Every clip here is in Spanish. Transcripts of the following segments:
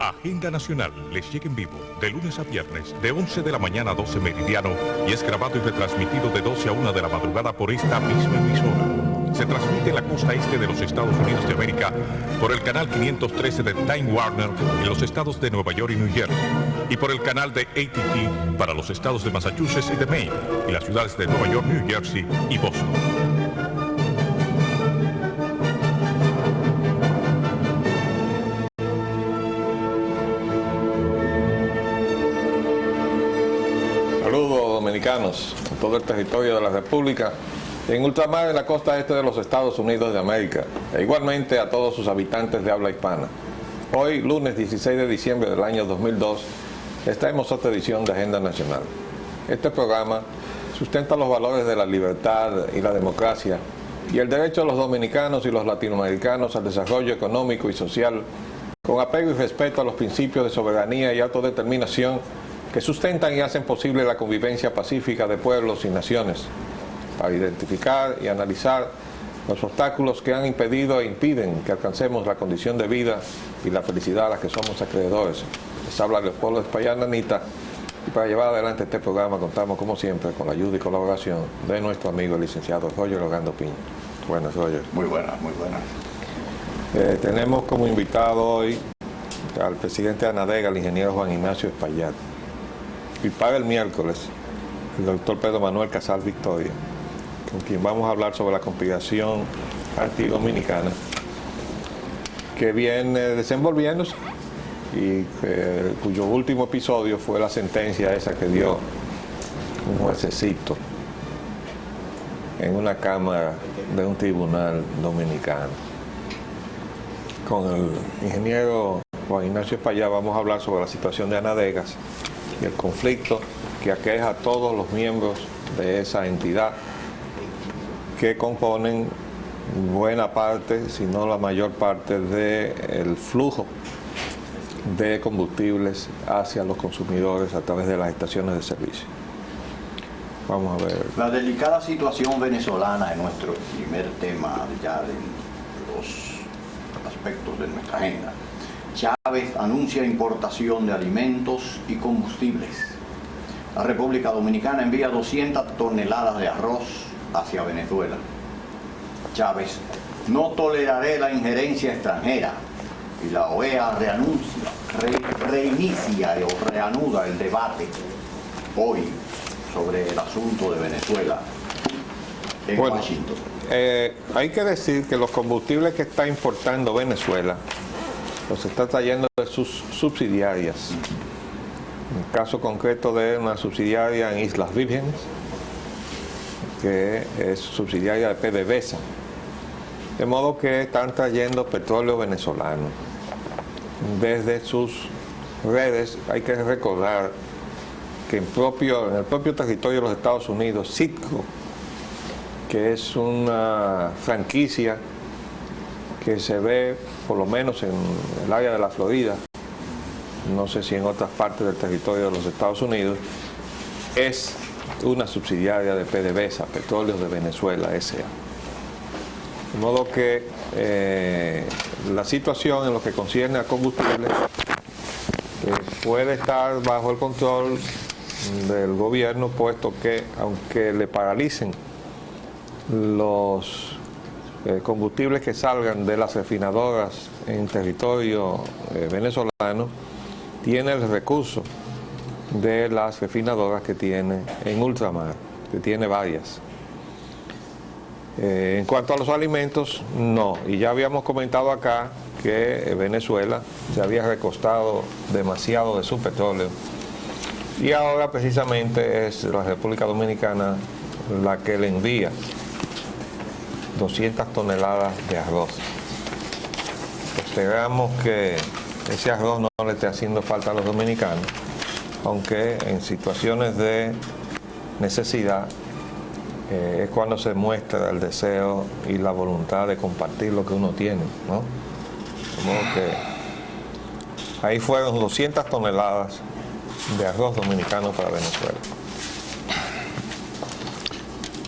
Agenda Nacional les llega en vivo de lunes a viernes de 11 de la mañana a 12 meridiano y es grabado y retransmitido de 12 a 1 de la madrugada por esta misma emisora. Se transmite en la costa este de los Estados Unidos de América por el canal 513 de Time Warner en los estados de Nueva York y New Jersey y por el canal de AT&T para los estados de Massachusetts y de Maine y las ciudades de Nueva York, New Jersey y Boston. Dominicanos en todo el territorio de la República y en ultramar en la costa este de los Estados Unidos de América e igualmente a todos sus habitantes de habla hispana. Hoy, lunes 16 de diciembre del año 2002, les traemos otra edición de Agenda Nacional. Este programa sustenta los valores de la libertad y la democracia y el derecho de los dominicanos y los latinoamericanos al desarrollo económico y social con apego y respeto a los principios de soberanía y autodeterminación que sustentan y hacen posible la convivencia pacífica de pueblos y naciones, para identificar y analizar los obstáculos que han impedido e impiden que alcancemos la condición de vida y la felicidad a la que somos acreedores. Les habla Leopoldo Espaillán Anita, y para llevar adelante este programa contamos como siempre con la ayuda y colaboración de nuestro amigo el licenciado Roger Orlando Piña. Buenas, Roger. Muy buenas, muy buenas. Tenemos como invitado hoy al presidente de ANADEGA, el ingeniero Juan Ignacio Espaillat. Y para el miércoles, el doctor Pedro Manuel Casal Victoria, con quien vamos a hablar sobre la conspiración antidominicana que viene desenvolviéndose y cuyo último episodio fue la sentencia esa que dio un juececito en una cámara de un tribunal dominicano. Con el ingeniero Juan Ignacio Espaillat vamos a hablar sobre la situación de ANADEGAS y el conflicto que aqueja a todos los miembros de esa entidad que componen buena parte, si no la mayor parte del flujo de combustibles hacia los consumidores a través de las estaciones de servicio. Vamos a ver. La delicada situación venezolana es nuestro primer tema ya de los aspectos de nuestra agenda. Chávez anuncia importación de alimentos y combustibles. La República Dominicana envía 200 toneladas de arroz hacia Venezuela. Chávez: no toleraré la injerencia extranjera. Y la OEA reinicia o reanuda el debate hoy sobre el asunto de Venezuela en Washington. Hay que decir que los combustibles que está importando Venezuela los está trayendo de sus subsidiarias. En el caso concreto de una subsidiaria en Islas Vírgenes, que es subsidiaria de PDVSA. De modo que están trayendo petróleo venezolano desde sus redes. Hay que recordar que en el propio territorio de los Estados Unidos, Citgo, que es una franquicia que se ve por lo menos en el área de la Florida, no sé si en otras partes del territorio de los Estados Unidos, es una subsidiaria de PDVSA, Petróleos de Venezuela S.A. De modo que la situación en lo que concierne a combustibles puede estar bajo el control del gobierno, puesto que aunque le paralicen los combustibles que salgan de las refinadoras en territorio venezolano, tiene el recurso de las refinadoras que tiene en ultramar, que tiene varias. En cuanto a los alimentos, no. Y ya habíamos comentado acá que Venezuela se había recostado demasiado de su petróleo. Y ahora precisamente es la República Dominicana la que le envía 200 toneladas de arroz. Esperamos que ese arroz no le esté haciendo falta a los dominicanos, aunque en situaciones de necesidad es cuando se muestra el deseo y la voluntad de compartir lo que uno tiene, ¿no? Como que ahí fueron 200 toneladas de arroz dominicano para Venezuela.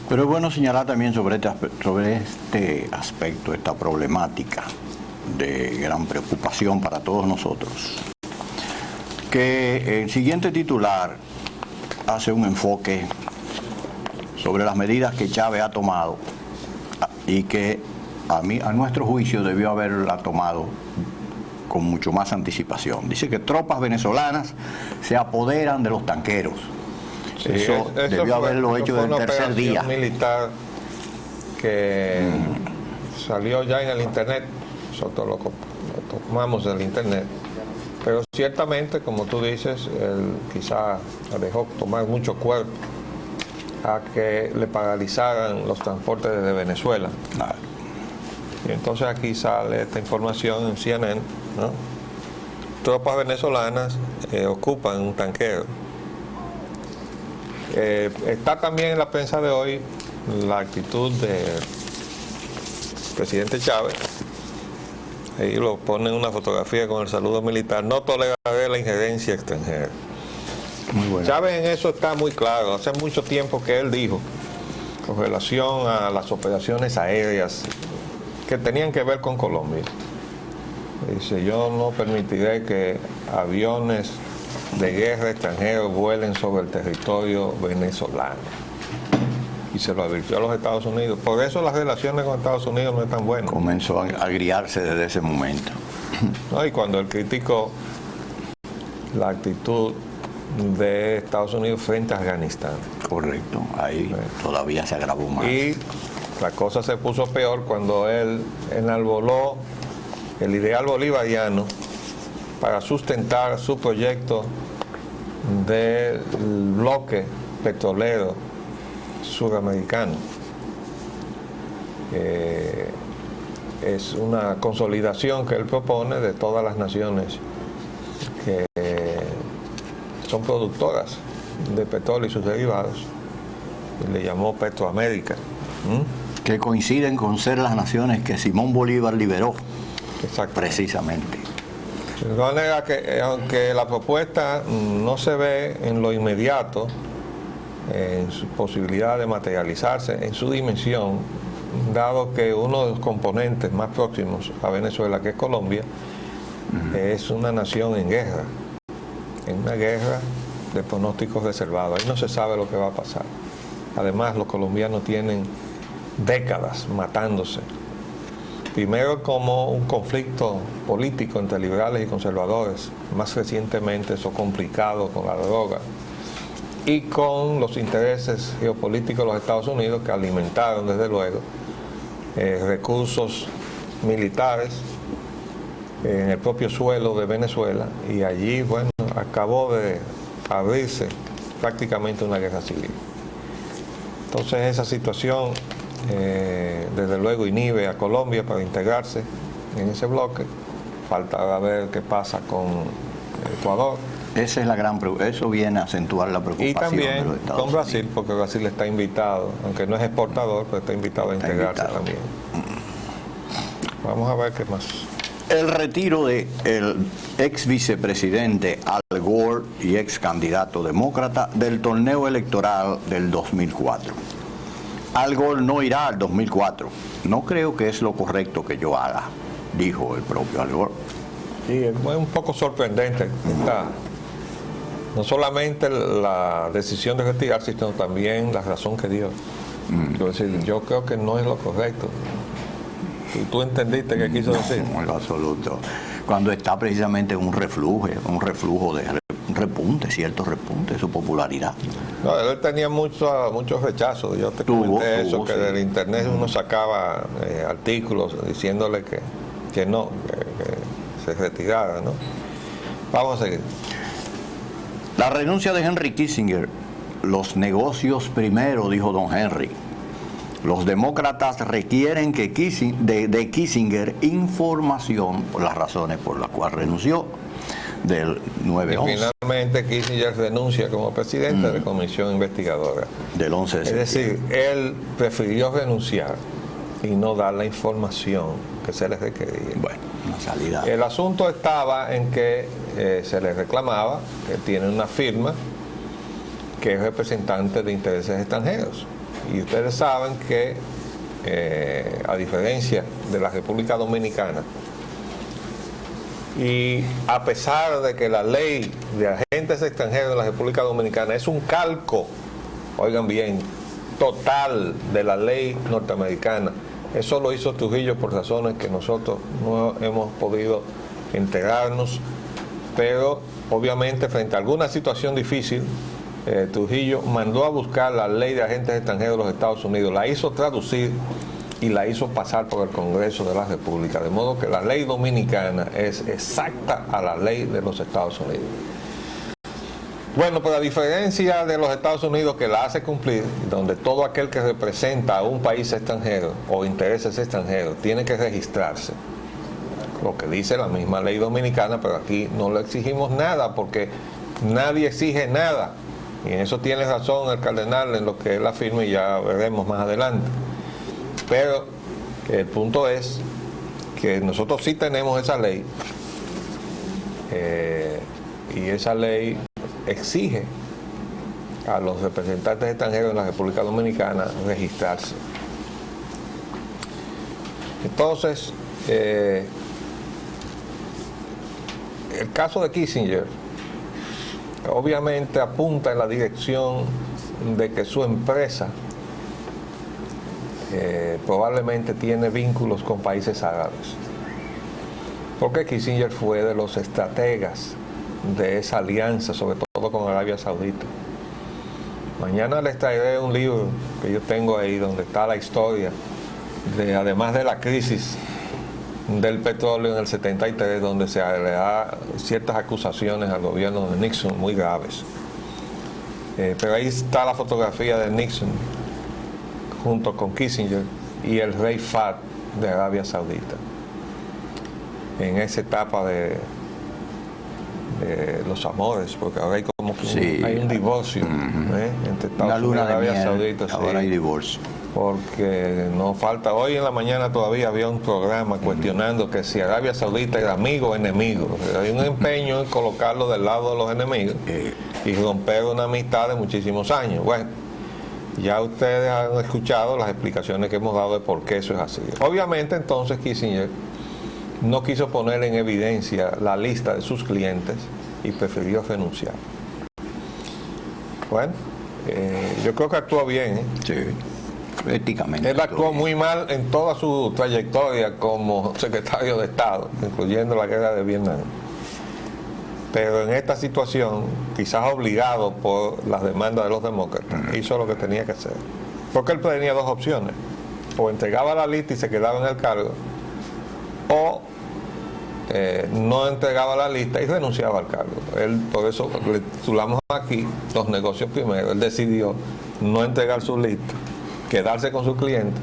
Pero es bueno señalar también sobre este aspecto, esta problemática de gran preocupación para todos nosotros, que el siguiente titular hace un enfoque sobre las medidas que Chávez ha tomado y que a nuestro juicio debió haberla tomado con mucho más anticipación. Dice que tropas venezolanas se apoderan de los tanqueros. Sí, eso debió haberlo hecho desde el tercer día. Militar que salió ya en el internet, nosotros lo tomamos del internet, pero ciertamente, como tú dices, él quizá dejó tomar mucho cuerpo a que le paralizaran los transportes desde Venezuela. Claro. Y entonces aquí sale esta información en CNN, ¿no? Tropas venezolanas ocupan un tanquero. Está también en la prensa de hoy la actitud del presidente Chávez. Ahí lo pone en una fotografía con el saludo militar: no toleraré la injerencia extranjera. Muy bueno. Chávez en eso está muy claro. Hace mucho tiempo que él dijo, con relación a las operaciones aéreas que tenían que ver con Colombia, dice: yo no permitiré que aviones de guerra extranjeros vuelen sobre el territorio venezolano. Y se lo advirtió a los Estados Unidos. Por eso las relaciones con Estados Unidos no están buenas. Comenzó a agriarse desde ese momento. ¿No? Y cuando él criticó la actitud de Estados Unidos frente a Afganistán. Correcto, ahí todavía se agravó más. Y la cosa se puso peor cuando él enarboló el ideal bolivariano para sustentar su proyecto del bloque petrolero sudamericano. Es una consolidación que él propone de todas las naciones que son productoras de petróleo y sus derivados, y le llamó Petroamérica. Que coinciden con ser las naciones que Simón Bolívar liberó. Exacto. Precisamente. De manera que, aunque la propuesta no se ve en lo inmediato, en su posibilidad de materializarse, en su dimensión, dado que uno de los componentes más próximos a Venezuela, que es Colombia, es una nación en guerra, en una guerra de pronósticos reservados. Ahí no se sabe lo que va a pasar. Además, los colombianos tienen décadas matándose. Primero como un conflicto político entre liberales y conservadores, más recientemente eso complicado con la droga, y con los intereses geopolíticos de los Estados Unidos, que alimentaron desde luego recursos militares en el propio suelo de Venezuela, y allí, bueno, acabó de abrirse prácticamente una guerra civil. Entonces esa situación desde luego inhibe a Colombia para integrarse en ese bloque. Falta ver qué pasa con Ecuador. Esa es la gran preocupación. Eso viene a acentuar la preocupación. Y también de los Estados con Brasil, Unidos. porque Brasil está invitado, aunque no es exportador, pero está invitado a integrarse también. Vamos a ver qué más. El retiro del ex vicepresidente Al Gore y ex candidato demócrata del torneo electoral del 2004. Al Gore no irá al 2004. No creo que es lo correcto que yo haga, dijo el propio Al Gore. Sí, es un poco sorprendente. No solamente la decisión de retirarse, sino también la razón que dio. Es decir, yo creo que no es lo correcto. ¿Y tú entendiste qué quiso decir? No, en lo absoluto. Cuando está precisamente un reflujo de repunte, cierto repunte de su popularidad. No, él tenía muchos rechazos. Yo te comenté eso, que sí. Del internet uno sacaba artículos diciéndole que no, que se retirara, ¿no? Vamos a seguir. La renuncia de Henry Kissinger. Los negocios primero, dijo don Henry. Los demócratas requieren de Kissinger información por las razones por las cuales renunció del 9/11. Y finalmente Kissinger renuncia como presidente de la comisión investigadora. Del 11 de septiembre. Es decir, él prefirió renunciar y no dar la información que se le requería. Bueno, una salida. El asunto estaba en que se le reclamaba que tiene una firma que es representante de intereses extranjeros. Y ustedes saben que, a diferencia de la República Dominicana, Y a pesar de que la ley de agentes extranjeros de la República Dominicana es un calco, oigan bien, total de la ley norteamericana, eso lo hizo Trujillo por razones que nosotros no hemos podido enterarnos, pero obviamente frente a alguna situación difícil, Trujillo mandó a buscar la ley de agentes extranjeros de los Estados Unidos, la hizo traducir y la hizo pasar por el Congreso de la República, de modo que la ley dominicana es exacta a la ley de los Estados Unidos. Bueno, pero a diferencia de los Estados Unidos, que la hace cumplir, donde todo aquel que representa a un país extranjero o intereses extranjeros tiene que registrarse, lo que dice la misma ley dominicana, pero aquí no le exigimos nada porque nadie exige nada, y en eso tiene razón el cardenal en lo que él afirma y ya veremos más adelante. Pero el punto es que nosotros sí tenemos esa ley, y esa ley exige a los representantes extranjeros en la República Dominicana registrarse. Entonces, el caso de Kissinger obviamente apunta en la dirección de que su empresa probablemente tiene vínculos con países árabes, porque Kissinger fue de los estrategas de esa alianza, sobre todo con Arabia Saudita. Mañana les traeré un libro que yo tengo ahí donde está la historia de, además de la crisis del petróleo en el 73, donde se le da ciertas acusaciones al gobierno de Nixon muy graves. Pero ahí está la fotografía de Nixon junto con Kissinger y el rey Fahd de Arabia Saudita en esa etapa de los amores, porque ahora hay como que hay un divorcio entre Estados Unidos y Arabia Saudita. Ahora hay divorcio. Porque no falta, hoy en la mañana todavía había un programa cuestionando que si Arabia Saudita era amigo o enemigo. Hay un empeño en colocarlo del lado de los enemigos y romper una amistad de muchísimos años. Bueno, ya ustedes han escuchado las explicaciones que hemos dado de por qué eso es así. Obviamente entonces Kissinger no quiso poner en evidencia la lista de sus clientes y prefirió renunciar. Bueno, yo creo que actuó bien. Sí, éticamente. Él actuó muy mal en toda su trayectoria como secretario de Estado, incluyendo la guerra de Vietnam. Pero en esta situación, quizás obligado por las demandas de los demócratas, hizo lo que tenía que hacer. Porque él tenía dos opciones: o entregaba la lista y se quedaba en el cargo, o no entregaba la lista y renunciaba al cargo. Él, por eso le titulamos aquí los negocios primero. Él decidió no entregar su lista, quedarse con su cliente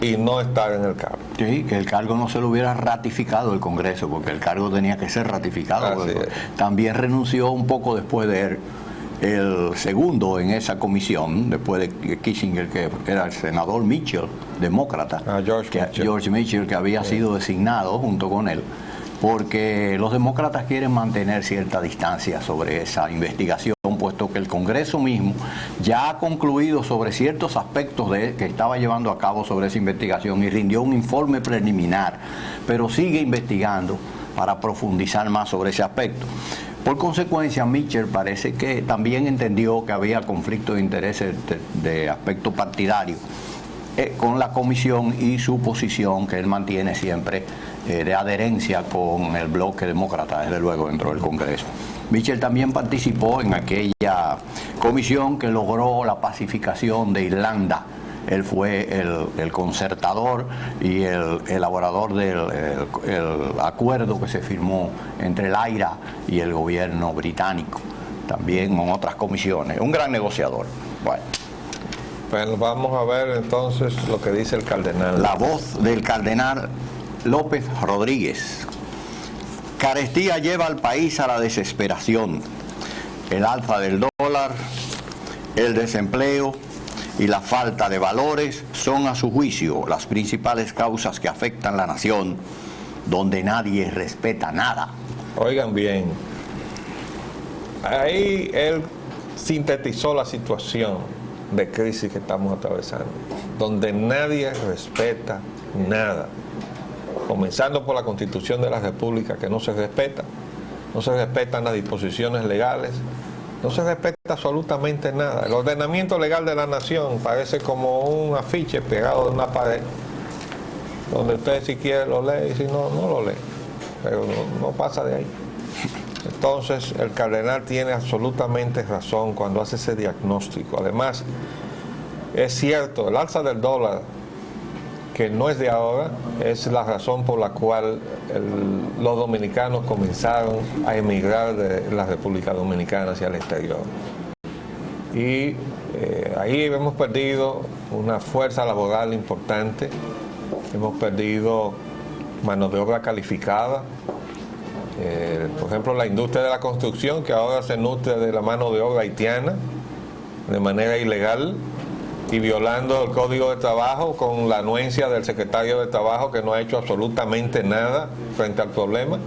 y no estar en el cargo. Sí, que el cargo no se lo hubiera ratificado el Congreso, porque el cargo tenía que ser ratificado. También renunció un poco después de él, el segundo en esa comisión, después de Kissinger, que era el senador Mitchell, demócrata, George Mitchell, que había sido designado junto con él, porque los demócratas quieren mantener cierta distancia sobre esa investigación, puesto que el Congreso mismo ya ha concluido sobre ciertos aspectos que estaba llevando a cabo sobre esa investigación y rindió un informe preliminar, pero sigue investigando para profundizar más sobre ese aspecto. Por consecuencia, Mitchell parece que también entendió que había conflicto de intereses de aspecto partidario con la comisión y su posición que él mantiene siempre de adherencia con el bloque demócrata, desde luego, dentro del Congreso. Mitchell también participó en aquella comisión que logró la pacificación de Irlanda. Él fue el concertador y el elaborador del el acuerdo que se firmó entre el AIRA y el gobierno británico, también en otras comisiones. Un gran negociador. Bueno. Pues vamos a ver entonces lo que dice el cardenal. La voz del cardenal López Rodríguez. Carestía lleva al país a la desesperación. El alza del dólar, el desempleo y la falta de valores son, a su juicio, las principales causas que afectan la nación, donde nadie respeta nada. Oigan bien, ahí él sintetizó la situación de crisis que estamos atravesando, donde nadie respeta nada. comenzando por la Constitución de la República, que no se respeta. No se respetan las disposiciones legales, no se respeta absolutamente nada. El ordenamiento legal de la nación parece como un afiche pegado de una pared, donde usted si quiere lo lee y si no, no lo lee, pero no pasa de ahí. Entonces el cardenal tiene absolutamente razón cuando hace ese diagnóstico. Además, es cierto, el alza del dólar, que no es de ahora, es la razón por la cual los dominicanos comenzaron a emigrar de la República Dominicana hacia el exterior. Y ahí hemos perdido una fuerza laboral importante, hemos perdido mano de obra calificada. Por ejemplo, la industria de la construcción, que ahora se nutre de la mano de obra haitiana de manera ilegal, y violando el Código de Trabajo con la anuencia del secretario de Trabajo, que no ha hecho absolutamente nada frente al problema,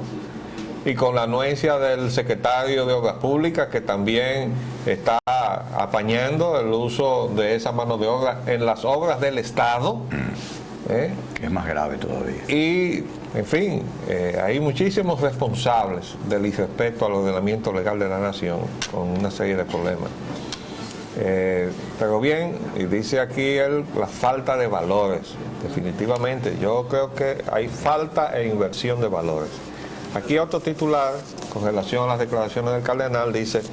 y con la anuencia del secretario de Obras Públicas, que también está apañando el uso de esa mano de obra en las obras del Estado. Que es más grave todavía. Y, en fin, hay muchísimos responsables del irrespeto al ordenamiento legal de la nación, con una serie de problemas. Pero bien, y dice aquí él, la falta de valores. Definitivamente, yo creo que hay falta e inversión de valores. Aquí otro titular, con relación a las declaraciones del cardenal, dice: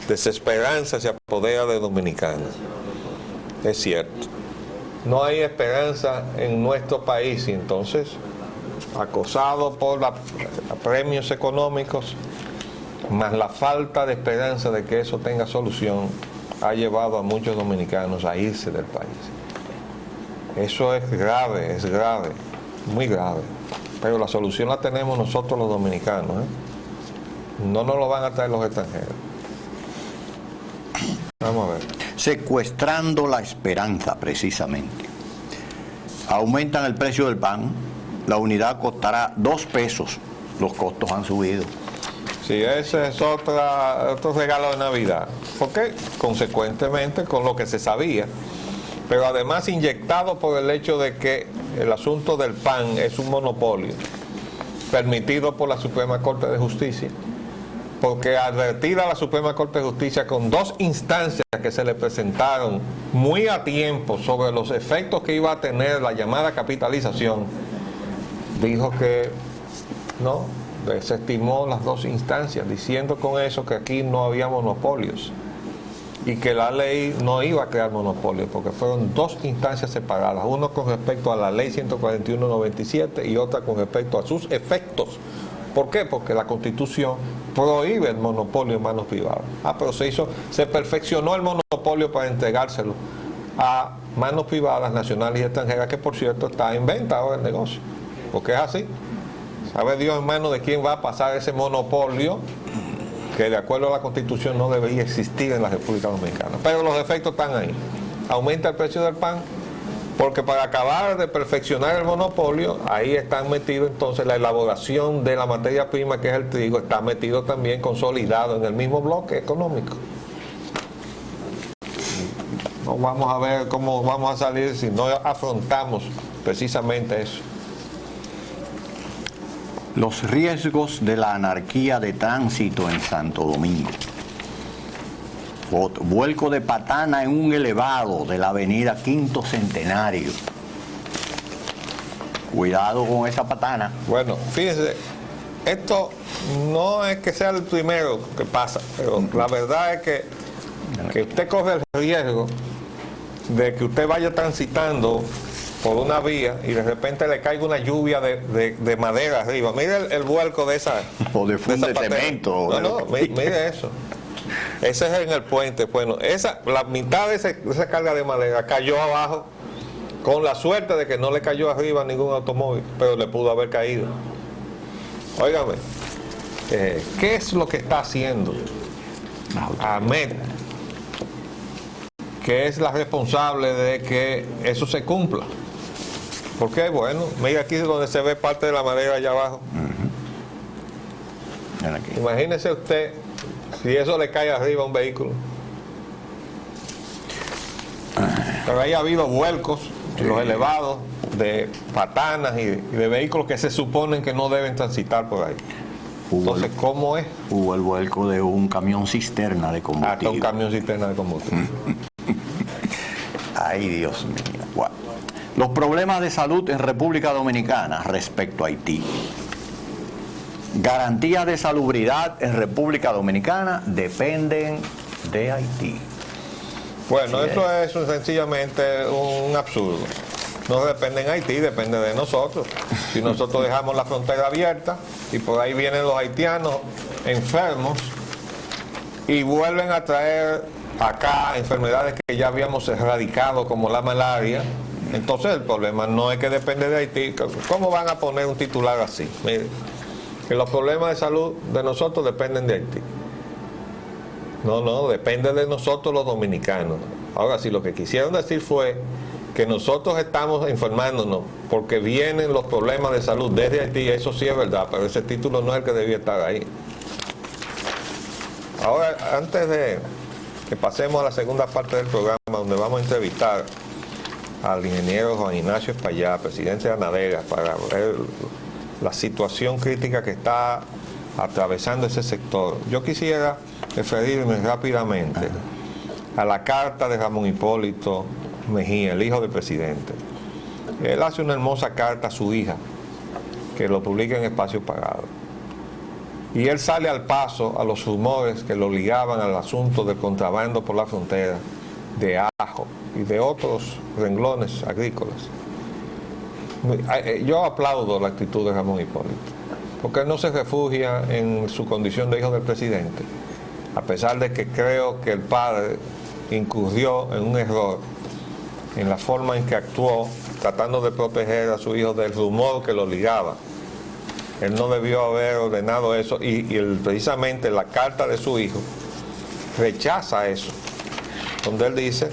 desesperanza se apodera de dominicanos. Es cierto, no hay esperanza en nuestro país, y entonces, acosado por premios económicos, más la falta de esperanza de que eso tenga solución, ha llevado a muchos dominicanos a irse del país. Eso es grave, muy grave. Pero la solución la tenemos nosotros los dominicanos, No nos lo van a traer los extranjeros. Vamos a ver. Secuestrando la esperanza, precisamente. Aumentan el precio del pan, la unidad costará 2 pesos. Los costos han subido. Sí, ese es otro regalo de Navidad. ¿Por qué? Consecuentemente con lo que se sabía, pero además inyectado por el hecho de que el asunto del pan es un monopolio permitido por la Suprema Corte de Justicia, porque advertida la Suprema Corte de Justicia con 2 instancias que se le presentaron muy a tiempo sobre los efectos que iba a tener la llamada capitalización, dijo que no, desestimó las 2 instancias, diciendo con eso que aquí no había monopolios y que la ley no iba a crear monopolios, porque fueron 2 instancias separadas, uno con respecto a la ley 141/97 y otra con respecto a sus efectos. ¿Por qué? Porque la Constitución prohíbe el monopolio en manos privadas. Pero se perfeccionó el monopolio para entregárselo a manos privadas, nacionales y extranjeras, que por cierto está en venta ahora el negocio, porque es así. Sabe Dios, hermano, de quién va a pasar ese monopolio que de acuerdo a la Constitución no debería existir en la República Dominicana. Pero los efectos están ahí. Aumenta el precio del pan, porque para acabar de perfeccionar el monopolio, ahí están metidos entonces la elaboración de la materia prima, que es el trigo, está metido también consolidado en el mismo bloque económico. No vamos a ver cómo vamos a salir si no afrontamos precisamente eso. Los riesgos de la anarquía de tránsito en Santo Domingo. Vuelco de patana en un elevado de la avenida Quinto Centenario. Cuidado con esa patana. Bueno, fíjense, esto no es que sea el primero que pasa, pero la verdad es que usted corre el riesgo de que usted vaya transitando por una vía y de repente le caiga una lluvia de madera arriba. Mire el vuelco de esa. O de cemento. Mire eso. Ese es en el puente. Bueno, la mitad de esa carga de madera cayó abajo, con la suerte de que no le cayó arriba a ningún automóvil, pero le pudo haber caído. Óigame, ¿qué es lo que está haciendo AMET, que es la responsable de que eso se cumpla? ¿Por qué? Bueno, mira aquí donde se ve parte de la madera allá abajo. Imagínese usted si eso le cae arriba a un vehículo. Pero ahí ha habido vuelcos, los elevados, de patanas y de vehículos que se suponen que no deben transitar por ahí. Entonces, ¿cómo es? Hubo el vuelco de un camión cisterna de combustible. Hasta un camión cisterna de combustible. Ay, Dios mío. Bueno. Los problemas de salud en República Dominicana respecto a Haití. Garantías de salubridad en República Dominicana dependen de Haití. Bueno, eso es sencillamente un absurdo. No depende de Haití, depende de nosotros. Si nosotros dejamos la frontera abierta y por ahí vienen los haitianos enfermos y vuelven a traer acá enfermedades que ya habíamos erradicado como la malaria, entonces el problema no es que depende de Haití. ¿Cómo van a poner un titular así? Mire, que los problemas de salud de nosotros dependen de Haití. No, depende de nosotros los dominicanos. Ahora, si lo que quisieron decir fue que nosotros estamos enfermándonos porque vienen los problemas de salud desde Haití, eso sí es verdad, pero ese título no es el que debía estar ahí. Ahora, antes de que pasemos a la segunda parte del programa, donde vamos a entrevistar al ingeniero Juan Ignacio Espaillá, presidente de ANADEGA, para ver la situación crítica que está atravesando ese sector, yo quisiera referirme rápidamente a la carta de Ramón Hipólito Mejía, el hijo del presidente. Él hace una hermosa carta a su hija, que lo publica en Espacio Pagado. Y él sale al paso a los rumores que lo ligaban al asunto del contrabando por la frontera de ajo y de otros renglones agrícolas. Yo aplaudo la actitud de Ramón Hipólito, porque él no se refugia en su condición de hijo del presidente, a pesar de que creo que el padre incurrió en un error en la forma en que actuó, tratando de proteger a su hijo del rumor que lo ligaba. Él no debió haber ordenado eso y precisamente la carta de su hijo rechaza eso, donde él dice: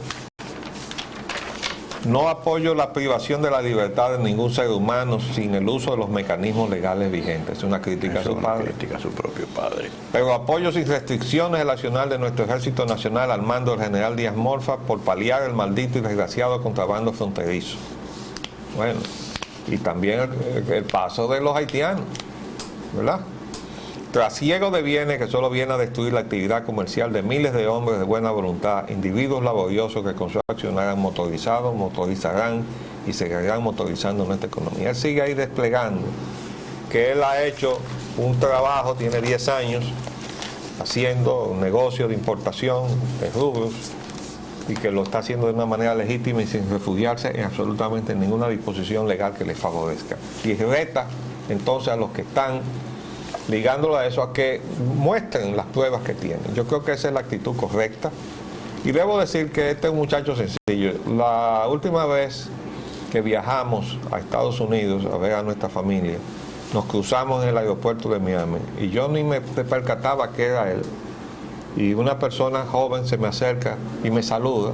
no apoyo la privación de la libertad de ningún ser humano sin el uso de los mecanismos legales vigentes. Es una crítica a su padre. Crítica a su propio padre. Pero apoyo sin restricciones el accionar de nuestro Ejército Nacional al mando del general Díaz Morfa por paliar el maldito y desgraciado contrabando fronterizo. Bueno, y también el paso de los haitianos, ¿verdad? Trasiego de bienes que solo viene a destruir la actividad comercial de miles de hombres de buena voluntad, individuos laboriosos que con su accionar han motorizado, motorizarán y seguirán motorizando nuestra economía. Él sigue ahí desplegando que él ha hecho un trabajo, tiene 10 años haciendo un negocio de importación de rubros y que lo está haciendo de una manera legítima y sin refugiarse en absolutamente ninguna disposición legal que le favorezca. Y reta entonces a los que están ligándolo a eso, a que muestren las pruebas que tienen. Yo creo que esa es la actitud correcta. Y debo decir que este es un muchacho sencillo. La última vez que viajamos a Estados Unidos a ver a nuestra familia, nos cruzamos en el aeropuerto de Miami y yo ni me percataba que era él. Y una persona joven se me acerca y me saluda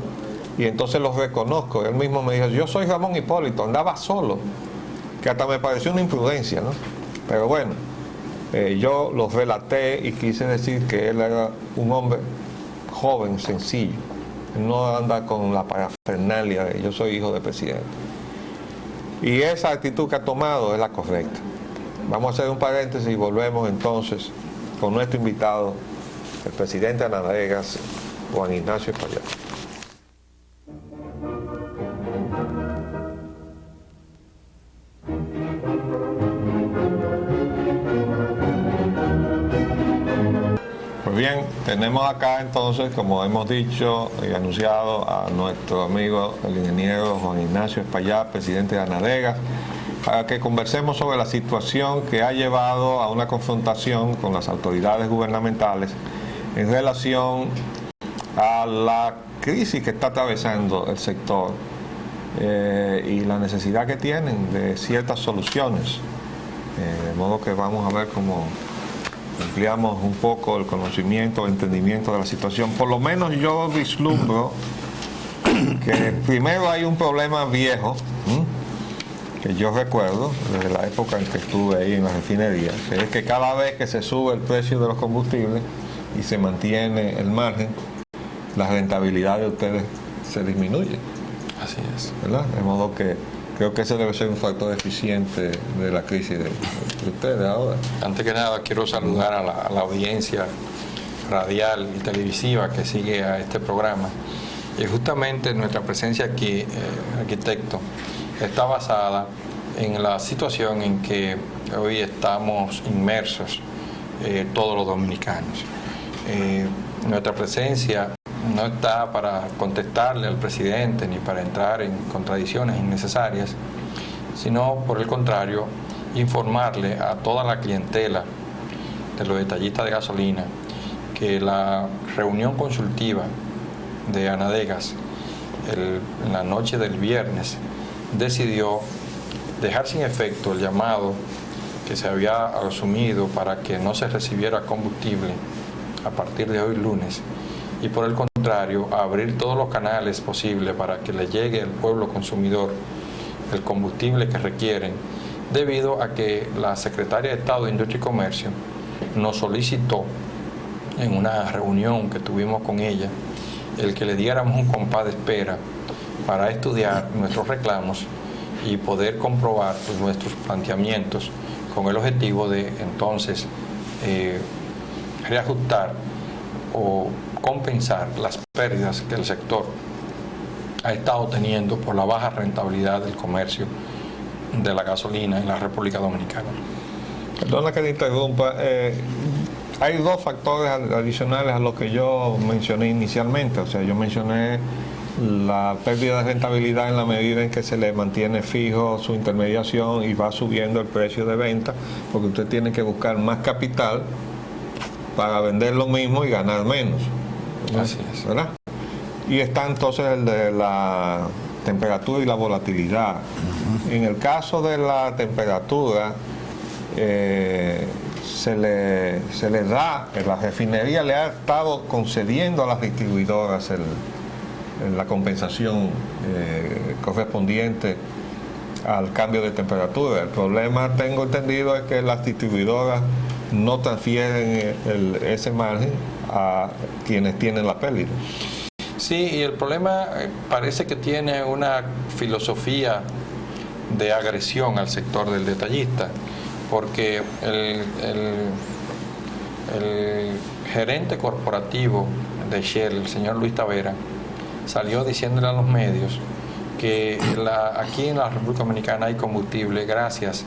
y entonces lo reconozco. Él mismo me dijo: yo soy Ramón Hipólito, andaba solo, que hasta me pareció una imprudencia, ¿no? Pero bueno, yo lo relaté y quise decir que él era un hombre joven, sencillo. No anda con la parafernalia de yo soy hijo de presidente. Y esa actitud que ha tomado es la correcta. Vamos a hacer un paréntesis y volvemos entonces con nuestro invitado, el presidente de ANADEGA, Juan Ignacio Espaillá. Pues bien, tenemos acá entonces, como hemos dicho y anunciado, a nuestro amigo el ingeniero Juan Ignacio Espaillá, presidente de ANADEGA, para que conversemos sobre la situación que ha llevado a una confrontación con las autoridades gubernamentales en relación a la crisis que está atravesando el sector y la necesidad que tienen de ciertas soluciones. De modo que vamos a ver cómo ampliamos un poco el conocimiento, el entendimiento de la situación. Por lo menos yo vislumbro que primero hay un problema viejo, que yo recuerdo desde la época en que estuve ahí en la refinería, que es que cada vez que se sube el precio de los combustibles y se mantiene el margen, la rentabilidad de ustedes se disminuye. Así es. ¿Verdad? De modo que creo que ese debe ser un factor eficiente de la crisis de ustedes ahora. Antes que nada, quiero saludar a la audiencia radial y televisiva que sigue a este programa. Y justamente nuestra presencia aquí, arquitecto, está basada en la situación en que hoy estamos inmersos todos los dominicanos. Nuestra presencia no está para contestarle al presidente ni para entrar en contradicciones innecesarias, sino por el contrario, informarle a toda la clientela de los detallistas de gasolina que la reunión consultiva de Anadegas en la noche del viernes decidió dejar sin efecto el llamado que se había asumido para que no se recibiera combustible a partir de hoy lunes, y por el contrario abrir todos los canales posibles para que le llegue al pueblo consumidor el combustible que requieren, debido a que la Secretaria de Estado de Industria y Comercio nos solicitó en una reunión que tuvimos con ella el que le diéramos un compás de espera para estudiar nuestros reclamos y poder comprobar nuestros planteamientos con el objetivo de entonces reajustar o compensar las pérdidas que el sector ha estado teniendo por la baja rentabilidad del comercio de la gasolina en la República Dominicana. Perdona que te interrumpa. Hay dos factores adicionales a los que yo mencioné inicialmente. O sea, yo mencioné la pérdida de rentabilidad en la medida en que se le mantiene fijo su intermediación y va subiendo el precio de venta, porque usted tiene que buscar más capital para vender lo mismo y ganar menos. Así es. ¿Verdad? Y está entonces el de la temperatura y la volatilidad. En el caso de la temperatura, se le da, la refinería le ha estado concediendo a las distribuidoras la compensación correspondiente al cambio de temperatura. El problema, tengo entendido, es que las distribuidoras no transfieren ese margen a quienes tienen la pérdida. Sí, y el problema parece que tiene una filosofía de agresión al sector del detallista, porque el gerente corporativo de Shell, el señor Luis Tavera, salió diciéndole a los medios que aquí en la República Dominicana hay combustible gracias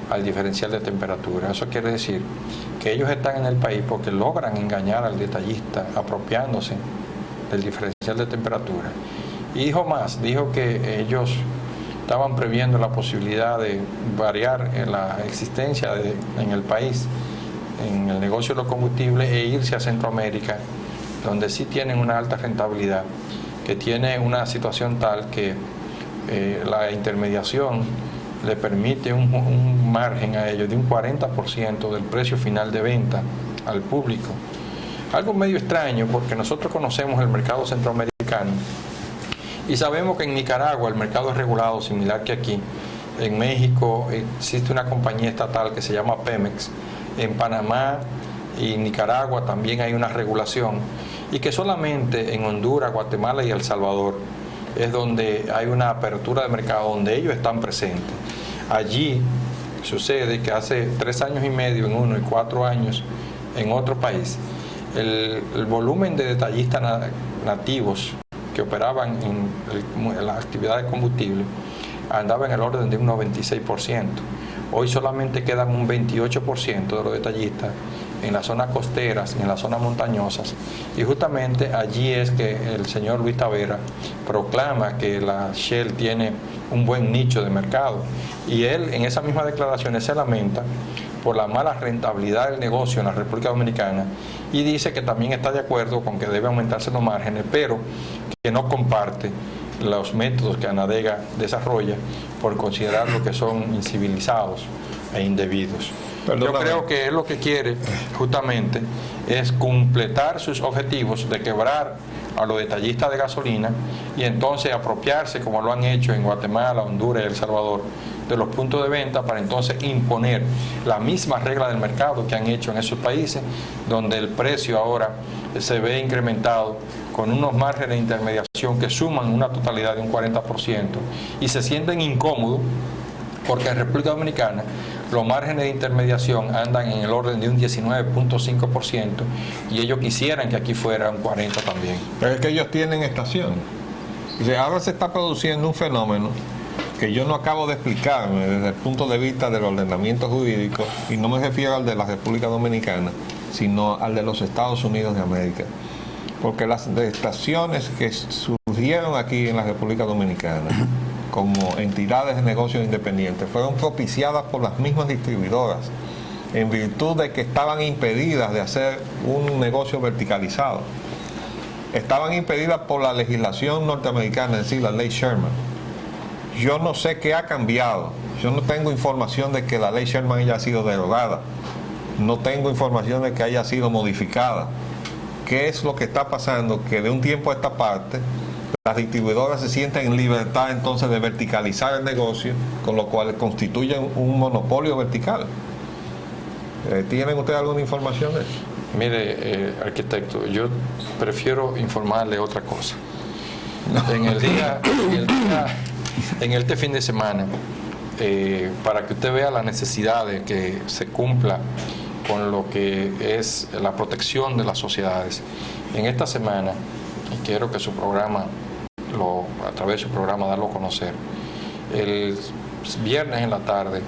al diferencial de temperatura. Eso quiere decir que ellos están en el país porque logran engañar al detallista apropiándose del diferencial de temperatura. Y dijo más, dijo que ellos estaban previendo la posibilidad de variar la existencia en el país, en el negocio de los combustibles, e irse a Centroamérica, donde sí tienen una alta rentabilidad, que tiene una situación tal que la intermediación le permite un margen a ellos de un 40% del precio final de venta al público. Algo medio extraño, porque nosotros conocemos el mercado centroamericano y sabemos que en Nicaragua el mercado es regulado similar que aquí. En México existe una compañía estatal que se llama Pemex. En Panamá y Nicaragua también hay una regulación, y que solamente en Honduras, Guatemala y El Salvador es donde hay una apertura de mercado, donde ellos están presentes. Allí sucede que hace 3 años y medio en uno y 4 años en otro país, el volumen de detallistas nativos que operaban en la actividad de combustible andaba en el orden de un 96%. Hoy solamente quedan un 28% de los detallistas en las zonas costeras, en las zonas montañosas, y justamente allí es que el señor Luis Tavera proclama que la Shell tiene un buen nicho de mercado, y él en esas mismas declaraciones se lamenta por la mala rentabilidad del negocio en la República Dominicana, y dice que también está de acuerdo con que debe aumentarse los márgenes, pero que no comparte los métodos que Anadega desarrolla por considerarlo que son incivilizados e indebidos. Yo creo que él lo que quiere justamente es completar sus objetivos de quebrar a los detallistas de gasolina y entonces apropiarse, como lo han hecho en Guatemala, Honduras y El Salvador, de los puntos de venta, para entonces imponer la misma regla del mercado que han hecho en esos países, donde el precio ahora se ve incrementado con unos márgenes de intermediación que suman una totalidad de un 40% y se sienten incómodos porque en República Dominicana los márgenes de intermediación andan en el orden de un 19.5% y ellos quisieran que aquí fuera un 40% también. Pero es que ellos tienen estación. Y ahora se está produciendo un fenómeno que yo no acabo de explicarme desde el punto de vista del ordenamiento jurídico, y no me refiero al de la República Dominicana, sino al de los Estados Unidos de América. Porque las estaciones que surgieron aquí en la República Dominicana como entidades de negocios independientes fueron propiciadas por las mismas distribuidoras en virtud de que estaban impedidas de hacer un negocio verticalizado. Estaban impedidas por la legislación norteamericana, es decir, la ley Sherman. Yo no sé qué ha cambiado. Yo no tengo información de que la ley Sherman haya sido derogada. No tengo información de que haya sido modificada. ¿Qué es lo que está pasando? Que de un tiempo a esta parte las distribuidoras se sienten en libertad entonces de verticalizar el negocio, con lo cual constituyen un monopolio vertical. ¿Tienen ustedes alguna información de eso? Mire, arquitecto, yo prefiero informarle otra cosa. En este fin de semana, para que usted vea la necesidad de que se cumpla con lo que es la protección de las sociedades. En esta semana, y quiero que su programa, a través de su programa, darlo a conocer, el viernes en la tarde,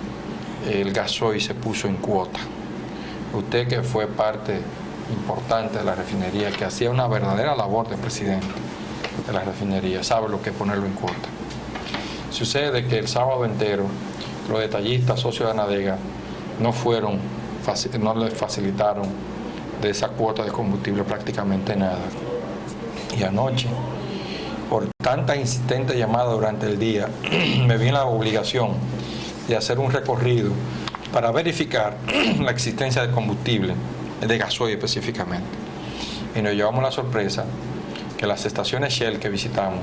el gasoil se puso en cuota. Usted, que fue parte importante de la refinería, que hacía una verdadera labor de presidente de la refinería, sabe lo que es ponerlo en cuota. Sucede que el sábado entero los detallistas socios de Anadega no les facilitaron de esa cuota de combustible prácticamente nada. Y anoche, por tantas insistentes llamadas durante el día, me vi en la obligación de hacer un recorrido para verificar la existencia de combustible, de gasoil específicamente. Y nos llevamos la sorpresa que las estaciones Shell que visitamos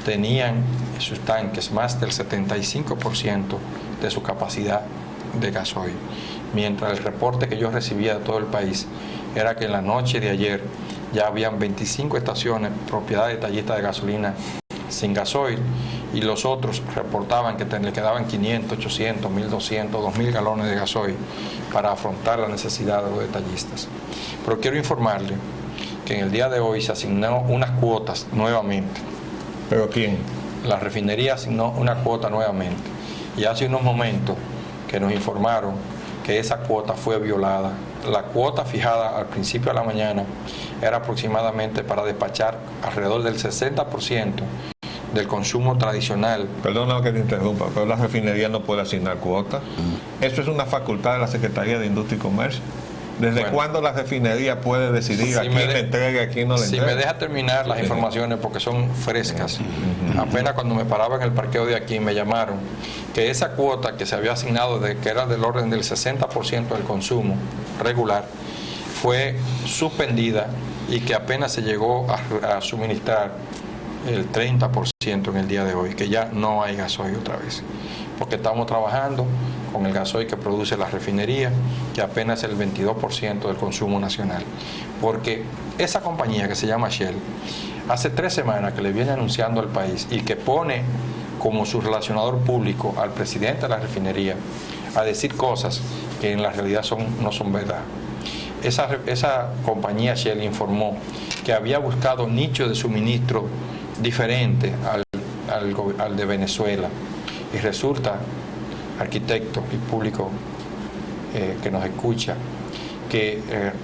tenían en sus tanques más del 75% de su capacidad de gasoil, mientras el reporte que yo recibía de todo el país era que en la noche de ayer ya habían 25 estaciones propiedad de detallistas de gasolina sin gasoil, y los otros reportaban que le quedaban 500, 800, 1200, 2000 galones de gasoil para afrontar la necesidad de los detallistas. Pero quiero informarle que en el día de hoy se asignó unas cuotas nuevamente. ¿Pero quién? La refinería asignó una cuota nuevamente, y hace unos momentos que nos informaron que esa cuota fue violada. La cuota fijada al principio de la mañana era aproximadamente para despachar alrededor del 60% del consumo tradicional. Perdona que te interrumpa, pero la refinería no puede asignar cuotas. Eso es una facultad de la Secretaría de Industria y Comercio. ¿Desde cuándo la refinería puede decidir a quién le entrega y a quién no le entrega? Si me deja terminar las informaciones, porque son frescas. Apenas cuando me paraba en el parqueo de aquí me llamaron que esa cuota que se había asignado, que era del orden del 60% del consumo regular, fue suspendida y que apenas se llegó a suministrar el 30% en el día de hoy, que ya no hay gasoil otra vez, porque estamos trabajando con el gasoil que produce la refinería, que apenas es el 22% del consumo nacional, porque esa compañía que se llama Shell, hace 3 semanas que le viene anunciando al país y que pone como su relacionador público al presidente de la refinería a decir cosas que en la realidad no son verdad. Esa compañía Shell informó que había buscado nichos de suministro diferente al de Venezuela, y resulta, arquitecto y público que nos escucha, que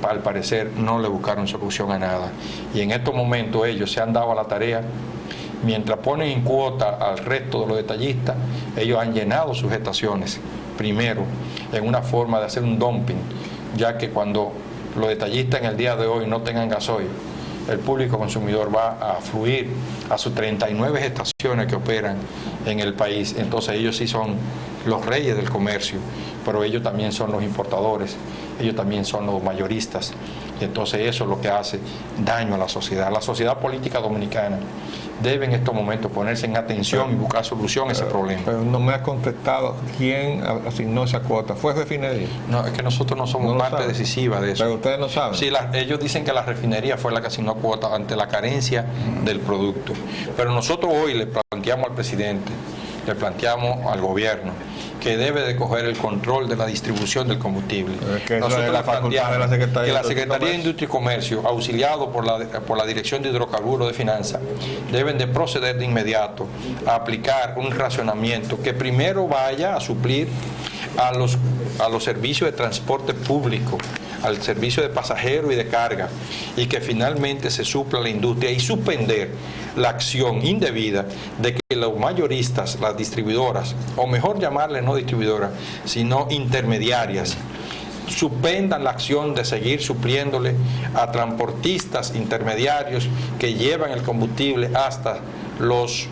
al parecer no le buscaron solución a nada, y en estos momentos ellos se han dado a la tarea, mientras ponen en cuota al resto de los detallistas, ellos han llenado sus estaciones primero en una forma de hacer un dumping, ya que cuando los detallistas en el día de hoy no tengan gasoil, el público consumidor va a fluir a sus 39 estaciones que operan en el país. Entonces ellos sí son los reyes del comercio, pero ellos también son los importadores, ellos también son los mayoristas, y entonces eso es lo que hace daño a la sociedad. La sociedad política dominicana debe en estos momentos ponerse en atención y buscar solución a ese problema. Pero no me has contestado quién asignó esa cuota. ¿Fue refinería? No, es que nosotros no somos parte decisiva de eso. Pero ustedes no saben. Sí, ellos dicen que la refinería fue la que asignó cuota ante la carencia del producto. Pero nosotros hoy le planteamos al presidente, le planteamos al gobierno que debe de coger el control de la distribución del combustible. Nosotros le planteamos que la Secretaría de Industria y Comercio, auxiliado por la Dirección de Hidrocarburos de Finanzas, deben de proceder de inmediato a aplicar un racionamiento que primero vaya a suplir a los servicios de transporte público, al servicio de pasajeros y de carga, y que finalmente se supla la industria y suspender la acción indebida de que los mayoristas, las distribuidoras, o mejor llamarle no distribuidoras, sino intermediarias, suspendan la acción de seguir supliéndole a transportistas intermediarios que llevan el combustible hasta los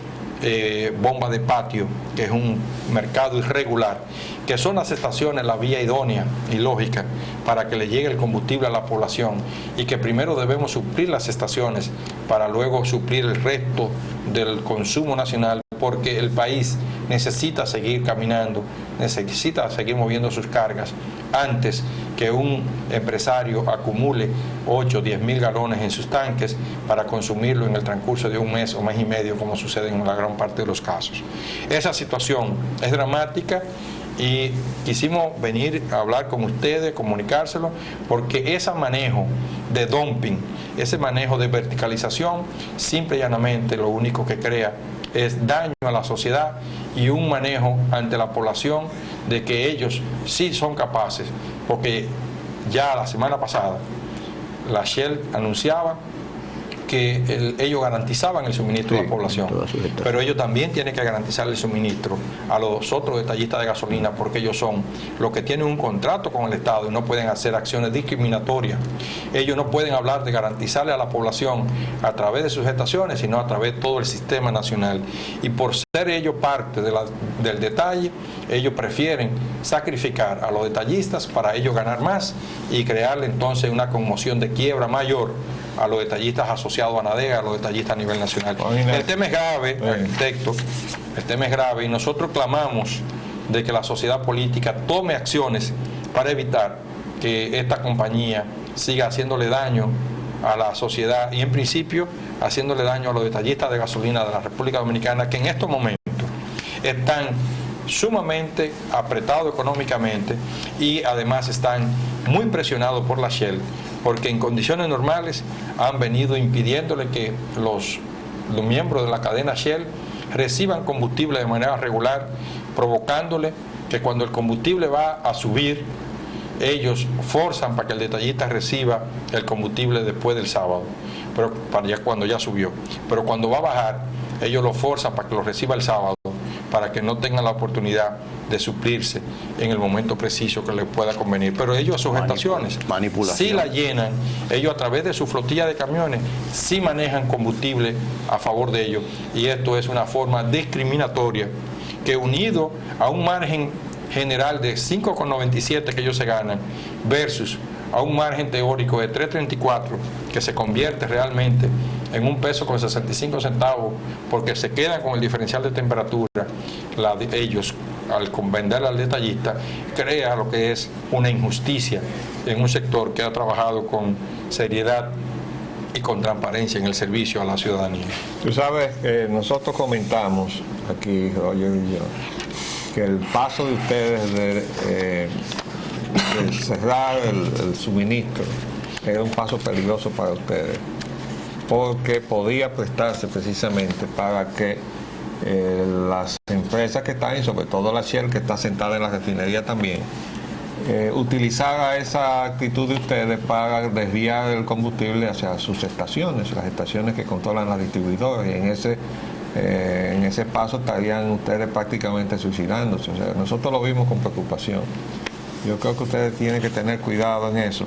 bombas de patio, que es un mercado irregular, que son las estaciones la vía idónea y lógica para que le llegue el combustible a la población, y que primero debemos suplir las estaciones para luego suplir el resto del consumo nacional, porque el país necesita seguir caminando, necesita seguir moviendo sus cargas antes que un empresario acumule 8 o 10 mil galones en sus tanques para consumirlo en el transcurso de un mes o mes y medio, como sucede en la gran parte de los casos. Esa situación es dramática y quisimos venir a hablar con ustedes, comunicárselo, porque ese manejo de dumping, ese manejo de verticalización, simple y llanamente lo único que crea es daño a la sociedad y un manejo ante la población de que ellos sí son capaces, porque ya la semana pasada la Shell anunciaba que ellos garantizaban el suministro a la población, pero ellos también tienen que garantizar el suministro a los otros detallistas de gasolina, porque ellos son los que tienen un contrato con el Estado y no pueden hacer acciones discriminatorias. Ellos no pueden hablar de garantizarle a la población a través de sus estaciones, sino a través de todo el sistema nacional. Y por ser ellos parte del detalle, ellos prefieren sacrificar a los detallistas para ellos ganar más y crearle entonces una conmoción de quiebra mayor a los detallistas asociados a NADEA, a los detallistas a nivel nacional. El tema es grave, arquitecto, el tema es grave, y nosotros clamamos de que la sociedad política tome acciones para evitar que esta compañía siga haciéndole daño a la sociedad y en principio haciéndole daño a los detallistas de gasolina de la República Dominicana, que en estos momentos están sumamente apretados económicamente y además están muy presionados por la Shell, porque en condiciones normales han venido impidiéndole que los miembros de la cadena Shell reciban combustible de manera regular, provocándole que cuando el combustible va a subir, ellos forzan para que el detallista reciba el combustible después del sábado, pero cuando ya subió. Pero cuando va a bajar, ellos lo forzan para que lo reciba el sábado, para que no tengan la oportunidad de suplirse en el momento preciso que les pueda convenir. Pero ellos a sus estaciones sí la llenan, ellos a través de su flotilla de camiones sí manejan combustible a favor de ellos, y esto es una forma discriminatoria que, unido a un margen general de 5,97 que ellos se ganan versus a un margen teórico de 3,34 que se convierte realmente en $1.65 porque se quedan con el diferencial de temperatura, ellos al vender al detallista crea lo que es una injusticia en un sector que ha trabajado con seriedad y con transparencia en el servicio a la ciudadanía. Tú sabes que nosotros comentamos aquí, Roger y yo, que el paso de ustedes de cerrar el suministro era un paso peligroso para ustedes, porque podía prestarse precisamente para que las empresas que están, y sobre todo la Shell, que está sentada en la refinería también, utilizara esa actitud de ustedes para desviar el combustible hacia sus estaciones, las estaciones que controlan las distribuidoras, y en ese paso estarían ustedes prácticamente suicidándose. O sea, nosotros lo vimos con preocupación. Yo creo que ustedes tienen que tener cuidado en eso,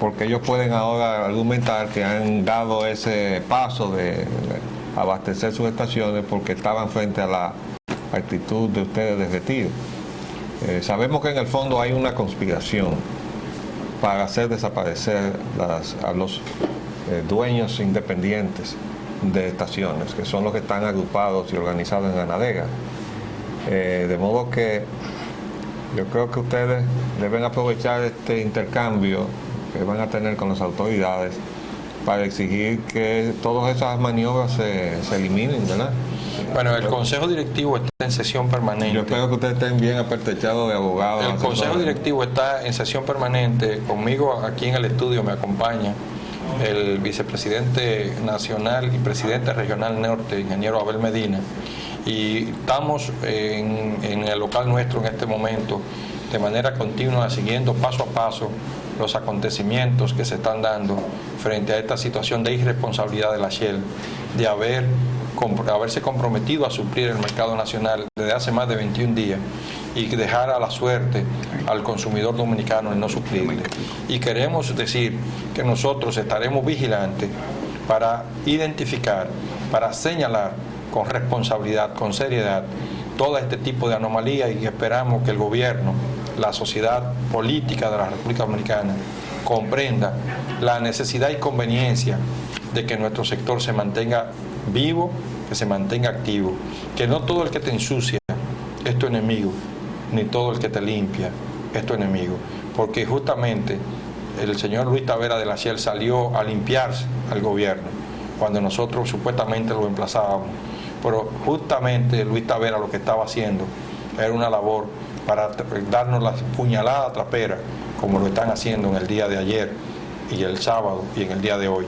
porque ellos pueden ahora argumentar que han dado ese paso de abastecer sus estaciones porque estaban frente a actitud de ustedes de retiro. Sabemos que en el fondo hay una conspiración para hacer desaparecer a los dueños independientes de estaciones, que son los que están agrupados y organizados en Anadega. De modo que yo creo que ustedes deben aprovechar este intercambio que van a tener con las autoridades para exigir que todas esas maniobras se eliminen, ¿verdad? Bueno, el Consejo Directivo está en sesión permanente. Yo espero que ustedes estén bien apertrechados de abogados. El Consejo Directivo está en sesión permanente. Conmigo aquí en el estudio me acompaña el vicepresidente nacional y presidente regional norte, ingeniero Abel Medina, y estamos en el local nuestro en este momento de manera continua siguiendo paso a paso los acontecimientos que se están dando frente a esta situación de irresponsabilidad de la Shell, de haberse comprometido a suplir el mercado nacional desde hace más de 21 días y dejar a la suerte al consumidor dominicano en no suplirle. Y queremos decir que nosotros estaremos vigilantes para identificar, para señalar con responsabilidad, con seriedad, todo este tipo de anomalías, y esperamos que el gobierno, la sociedad política de la República Dominicana comprenda la necesidad y conveniencia de que nuestro sector se mantenga vivo, que se mantenga activo, que no todo el que te ensucia es tu enemigo, ni todo el que te limpia es tu enemigo, porque justamente el señor Luis Tavera de la Shell salió a limpiarse al gobierno cuando nosotros supuestamente lo emplazábamos, pero justamente Luis Tavera lo que estaba haciendo era una labor para darnos la puñalada trapera, como lo están haciendo en el día de ayer y el sábado y en el día de hoy.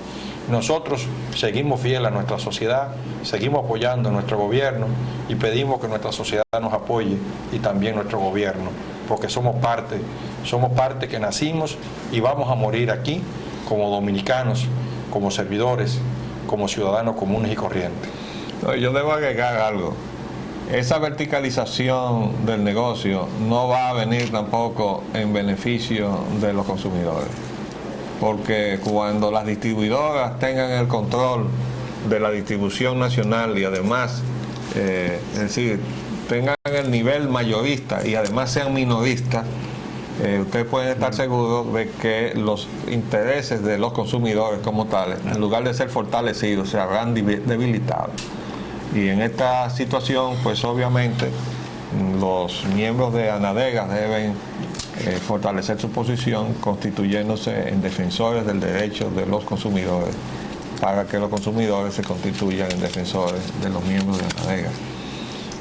Nosotros seguimos fieles a nuestra sociedad, seguimos apoyando a nuestro gobierno y pedimos que nuestra sociedad nos apoye y también nuestro gobierno, porque somos parte que nacimos y vamos a morir aquí como dominicanos, como servidores, como ciudadanos comunes y corrientes. No, yo debo agregar algo. Esa verticalización del negocio no va a venir tampoco en beneficio de los consumidores, porque cuando las distribuidoras tengan el control de la distribución nacional y además, es decir, tengan el nivel mayorista y además sean minoristas, ustedes pueden estar seguros de que los intereses de los consumidores como tales, en lugar de ser fortalecidos, se habrán debilitado. Y en esta situación, pues obviamente, los miembros de Anadega deben fortalecer su posición constituyéndose en defensores del derecho de los consumidores, para que los consumidores se constituyan en defensores de los miembros de Anadega.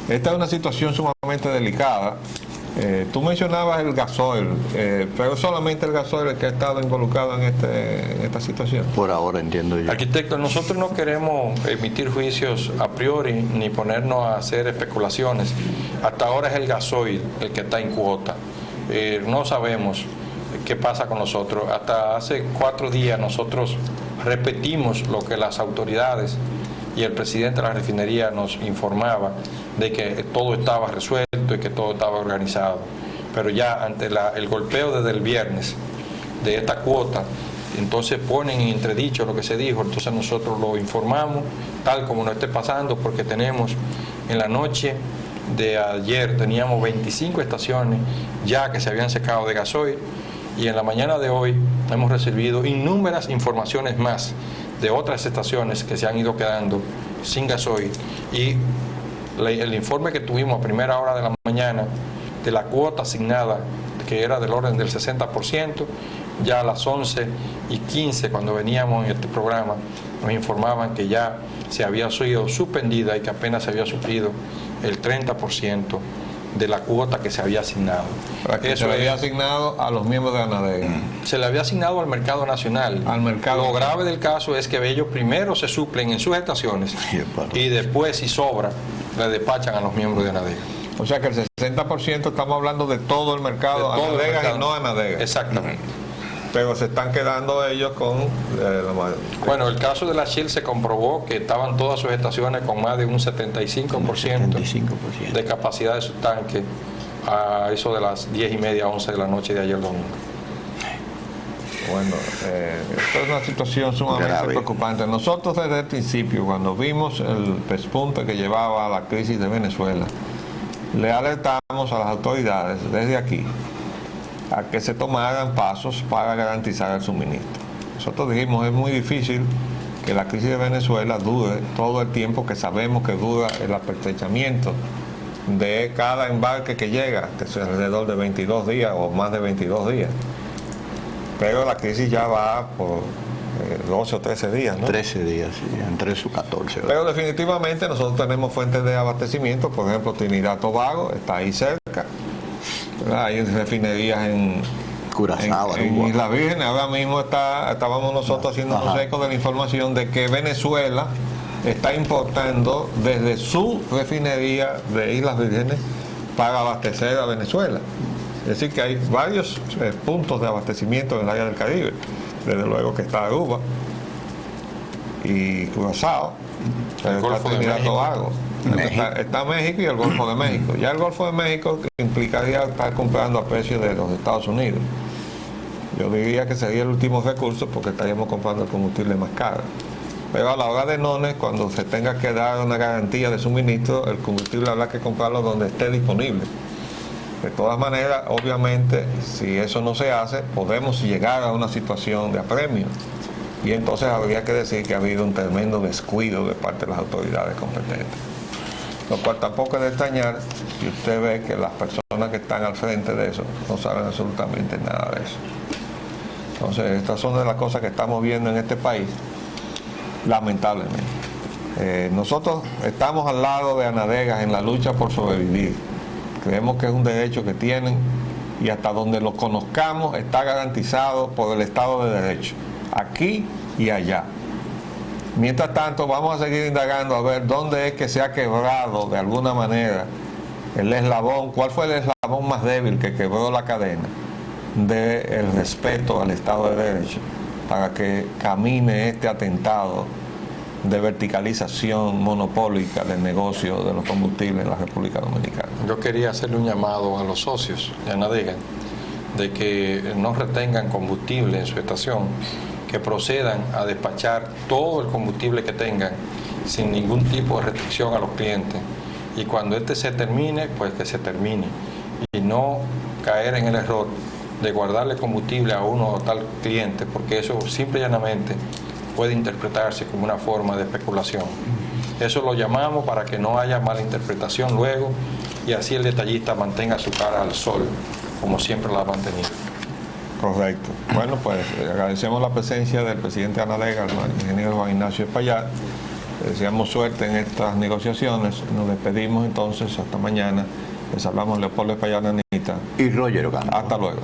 Esta es una situación sumamente delicada. Tú mencionabas el gasoil, pero solamente el gasoil el que ha estado involucrado en esta situación. Por ahora entiendo yo. Arquitecto, nosotros no queremos emitir juicios a priori ni ponernos a hacer especulaciones. Hasta ahora es el gasoil el que está en cuota. No sabemos qué pasa con nosotros. Hasta hace 4 días nosotros repetimos lo que las autoridades y el presidente de la refinería nos informaba de que todo estaba resuelto y que todo estaba organizado. Pero ya ante el golpeo desde el viernes de esta cuota, entonces ponen en entredicho lo que se dijo, entonces nosotros lo informamos tal como nos esté pasando, porque tenemos en la noche de ayer teníamos 25 estaciones ya que se habían secado de gasoil, y en la mañana de hoy hemos recibido innúmeras informaciones más de otras estaciones que se han ido quedando sin gasoil, y el informe que tuvimos a primera hora de la mañana de la cuota asignada, que era del orden del 60%, ya a las 11:15 cuando veníamos en este programa nos informaban que ya se había sido suspendida y que apenas se había suplido el 30% de la cuota que se había asignado. Se le había asignado a los miembros de Anadega. Se le había asignado al mercado nacional. Al mercado. Lo grave del caso es que ellos primero se suplen en sus estaciones y después, si sobra, le despachan a los miembros de Anadega. O sea que el 60% estamos hablando de todo el mercado, Anadega y no Anadega. Exactamente. Pero se están quedando ellos con Bueno, el caso de la Shell se comprobó que estaban todas sus estaciones con más de un 75% de capacidad de su tanque a eso de las 10:30, 11 de la noche de ayer domingo. Bueno, esto es una situación sumamente preocupante. Nosotros desde el principio, cuando vimos el pespunte que llevaba a la crisis de Venezuela, le alertamos a las autoridades desde aquí a que se tomaran pasos para garantizar el suministro. Nosotros dijimos, es muy difícil que la crisis de Venezuela dure todo el tiempo que sabemos que dura el apertrechamiento de cada embarque que llega, que es alrededor de 22 días o más de 22 días. Pero la crisis ya va por 12 o 13 días, ¿no? 13 días, sí, entre sus 14 horas. Pero definitivamente nosotros tenemos fuentes de abastecimiento, por ejemplo, Trinidad Tobago está ahí cerca, ¿verdad? Hay refinerías en Curazao, en Aruba. Islas Vírgenes. Ahora mismo estábamos nosotros haciéndonos eco de la información de que Venezuela está importando desde su refinería de Islas Vírgenes para abastecer a Venezuela. Es decir, que hay varios puntos de abastecimiento en el área del Caribe. Desde luego que está Aruba y Curazao, está Trinidad y Tobago. Está México y el Golfo de México. Ya el Golfo de México implicaría estar comprando a precios de los Estados Unidos. Yo diría que sería el último recurso porque estaríamos comprando el combustible más caro. Pero a la hora de nones, cuando se tenga que dar una garantía de suministro, el combustible habrá que comprarlo donde esté disponible. De todas maneras, obviamente, si eso no se hace, podemos llegar a una situación de apremio. Y entonces habría que decir que ha habido un tremendo descuido de parte de las autoridades competentes. Lo cual tampoco es de extrañar si usted ve que las personas que están al frente de eso no saben absolutamente nada de eso. Entonces, estas son de las cosas que estamos viendo en este país, lamentablemente. Nosotros estamos al lado de Anadegas en la lucha por sobrevivir. Creemos que es un derecho que tienen y hasta donde lo conozcamos está garantizado por el Estado de Derecho, aquí y allá. Mientras tanto, vamos a seguir indagando a ver dónde es que se ha quebrado de alguna manera el eslabón, cuál fue el eslabón más débil que quebró la cadena del respeto al Estado de Derecho para que camine este atentado de verticalización monopólica del negocio de los combustibles en la República Dominicana. Yo quería hacerle un llamado a los socios de Anadega de que no retengan combustible en su estación, que procedan a despachar todo el combustible que tengan sin ningún tipo de restricción a los clientes, y cuando este se termine, pues que se termine, y no caer en el error de guardarle combustible a uno o tal cliente, porque eso simple y llanamente puede interpretarse como una forma de especulación. Eso lo llamamos para que no haya mala interpretación luego, y así el detallista mantenga su cara al sol, como siempre la ha mantenido. Correcto. Bueno, pues agradecemos la presencia del presidente de Anadega, el ingeniero Juan Ignacio Espaillat. Le deseamos suerte en estas negociaciones. Nos despedimos entonces hasta mañana. Les hablamos Leopoldo Espaillat Nanita Y Roger Ocampo. Hasta luego.